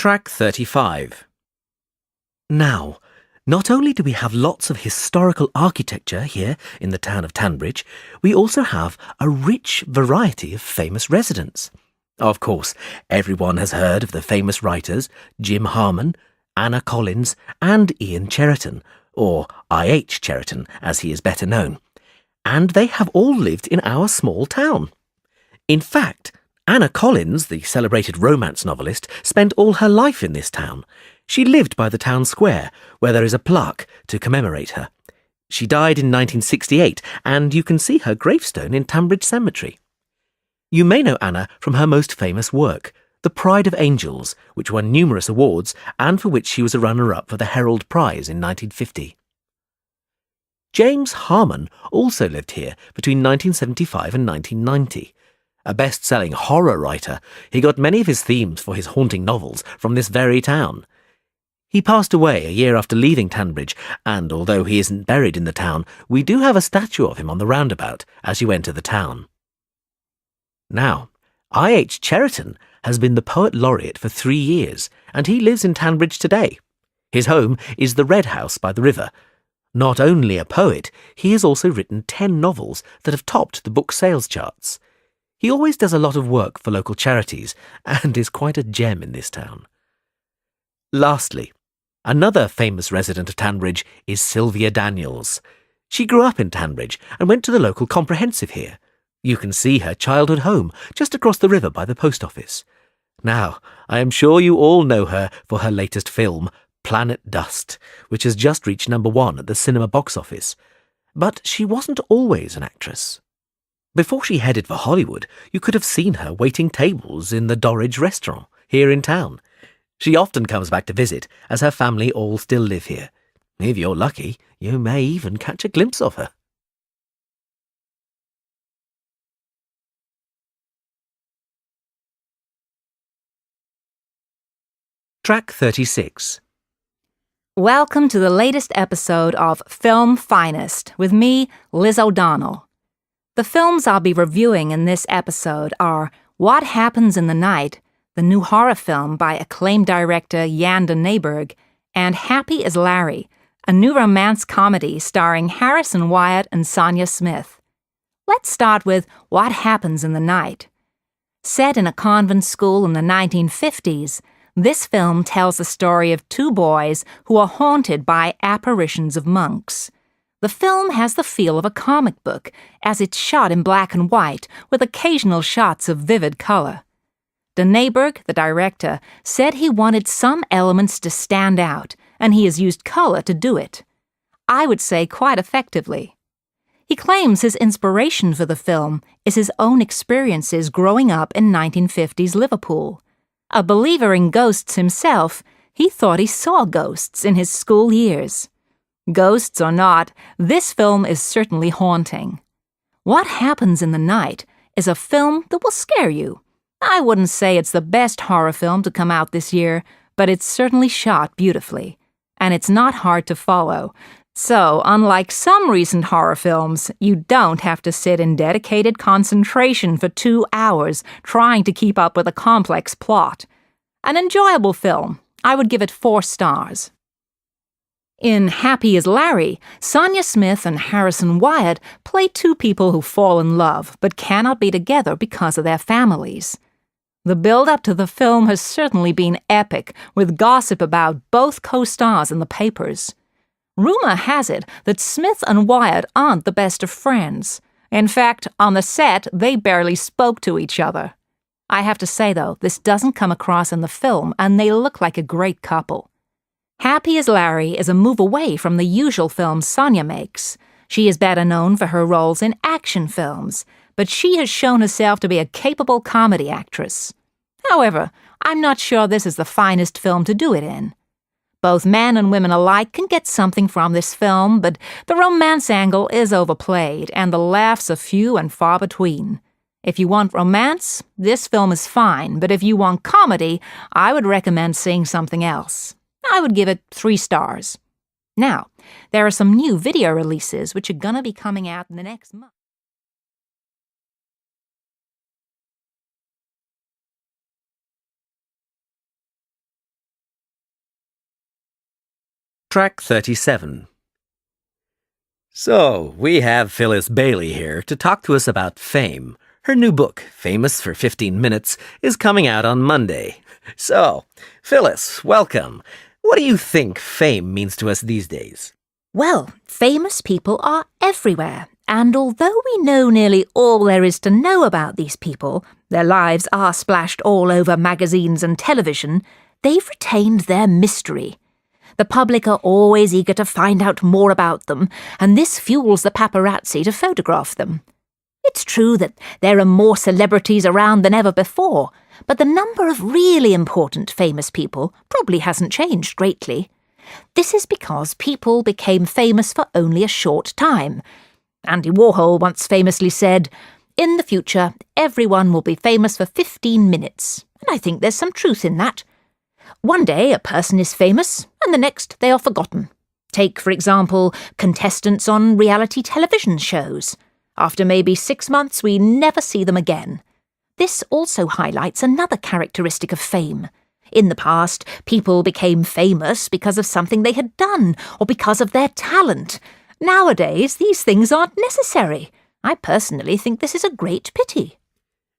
Track 35. Now, not only do we have lots of historical architecture here in the town of Tanbridge, we also have a rich variety of famous residents. Of course, everyone has heard of the famous writers Jim Harman, Anna Collins and Ian Cheriton, or I.H. Cheriton as he is better known. And they have all lived in our small town. In fact, Anna Collins, the celebrated romance novelist, spent all her life in this town. She lived by the town square, where there is a plaque to commemorate her. She died in 1968, and you can see her gravestone in Tanbridge Cemetery. You may know Anna from her most famous work, The Pride of Angels, which won numerous awards and for which she was a runner-up for the Herald Prize in 1950. James Harman also lived here between 1975 and 1990. A best-selling horror writer, he got many of his themes for his haunting novels from this very town. He passed away a year after leaving Tanbridge, and although he isn't buried in the town, we do have a statue of him on the roundabout as you enter the town. Now, I.H. Cheriton has been the Poet Laureate for 3 years, and he lives in Tanbridge today. His home is the Red House by the river. Not only a poet, he has also written 10 novels that have topped the book sales charts. He always does a lot of work for local charities and is quite a gem in this town. Lastly, another famous resident of Tanbridge is Sylvia Daniels. She grew up in Tanbridge and went to the local comprehensive here. You can see her childhood home just across the river by the post office. Now, I am sure you all know her for her latest film, Planet Dust, which has just reached #1 at the cinema box office. But she wasn't always an actress. Before she headed for Hollywood, you could have seen her waiting tables in the Dorridge restaurant here in town. She often comes back to visit, as her family all still live here. If you're lucky, you may even catch a glimpse of her. Track 36. Welcome to the latest episode of Film Finest with me, Liz O'Donnell. The films I'll be reviewing in this episode are What Happens in the Night, the new horror film by acclaimed director Jan de Nijberg, and Happy as Larry, a new romance comedy starring Harrison Wyatt and Sonia Smith. Let's start with What Happens in the Night. Set in a convent school in the 1950s, this film tells the story of 2 boys who are haunted by apparitions of monks. The film has the feel of a comic book, as it's shot in black and white with occasional shots of vivid color. De Nijberg, the director, said he wanted some elements to stand out, and he has used color to do it. I would say quite effectively. He claims his inspiration for the film is his own experiences growing up in 1950s Liverpool. A believer in ghosts himself, he thought he saw ghosts in his school years. Ghosts or not, this film is certainly haunting. What Happens in the Night is a film that will scare you. I wouldn't say it's the best horror film to come out this year, but it's certainly shot beautifully. And it's not hard to follow. So, unlike some recent horror films, you don't have to sit in dedicated concentration for 2 hours trying to keep up with a complex plot. An enjoyable film. I would give it 4 stars. In Happy as Larry, Sonia Smith and Harrison Wyatt play 2 people who fall in love but cannot be together because of their families. The build-up to the film has certainly been epic, with gossip about both co-stars in the papers. Rumor has it that Smith and Wyatt aren't the best of friends. In fact, on the set, they barely spoke to each other. I have to say, though, this doesn't come across in the film, and they look like a great couple. Happy as Larry is a move away from the usual films Sonia makes. She is better known for her roles in action films, but she has shown herself to be a capable comedy actress. However, I'm not sure this is the finest film to do it in. Both men and women alike can get something from this film, but the romance angle is overplayed, and the laughs are few and far between. If you want romance, this film is fine, but if you want comedy, I would recommend seeing something else. I would give it 3 stars. Now, there are some new video releases which are gonna be coming out in the next month. Track 37. So, we have Phyllis Bailey here to talk to us about fame. Her new book, Famous for 15 Minutes, is coming out on Monday. So, Phyllis, welcome. What do you think fame means to us these days? Well, famous people are everywhere, and although we know nearly all there is to know about these people, their lives are splashed all over magazines and television, they've retained their mystery. The public are always eager to find out more about them, and this fuels the paparazzi to photograph them. It's true that there are more celebrities around than ever before, but the number of really important famous people probably hasn't changed greatly. This is because people became famous for only a short time. Andy Warhol once famously said, "In the future, everyone will be famous for 15 minutes." And I think there's some truth in that. One day a person is famous, and the next they are forgotten. Take, for example, contestants on reality television shows. After maybe 6 months, we never see them again. This also highlights another characteristic of fame. In the past, people became famous because of something they had done, or because of their talent. Nowadays, these things aren't necessary. I personally think this is a great pity.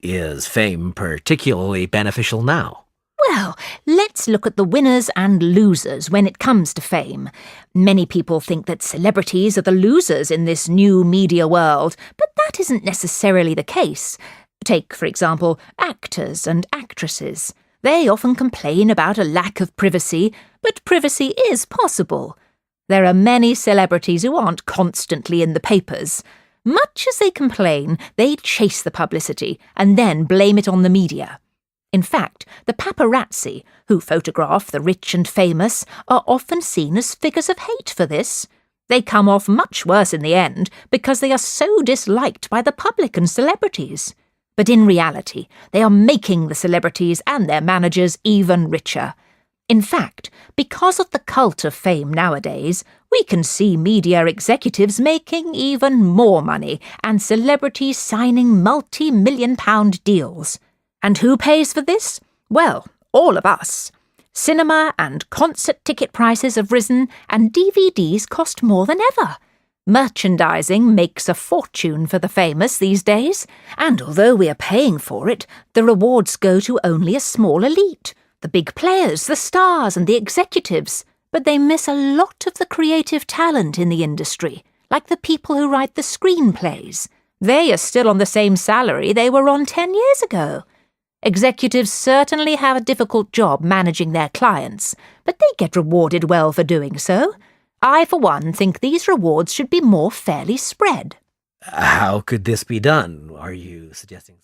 Is fame particularly beneficial now? Well, let's look at the winners and losers when it comes to fame. Many people think that celebrities are the losers in this new media world, but that isn't necessarily the case. Take, for example, actors and actresses. They often complain about a lack of privacy, but privacy is possible. There are many celebrities who aren't constantly in the papers. Much as they complain, they chase the publicity and then blame it on the media. In fact, the paparazzi, who photograph the rich and famous, are often seen as figures of hate for this. They come off much worse in the end because they are so disliked by the public and celebrities. But in reality, they are making the celebrities and their managers even richer. In fact, because of the cult of fame nowadays, we can see media executives making even more money and celebrities signing multi-million-pound deals. And who pays for this? Well, all of us. Cinema and concert ticket prices have risen, and DVDs cost more than ever. Merchandising makes a fortune for the famous these days, and although we are paying for it, the rewards go to only a small elite, the big players, the stars and the executives, but they miss a lot of the creative talent in the industry, like the people who write the screenplays. They are still on the same salary they were on 10 years ago. Executives certainly have a difficult job managing their clients, but they get rewarded well for doing so. I, for one, think these rewards should be more fairly spread. How could this be done? Are you suggesting?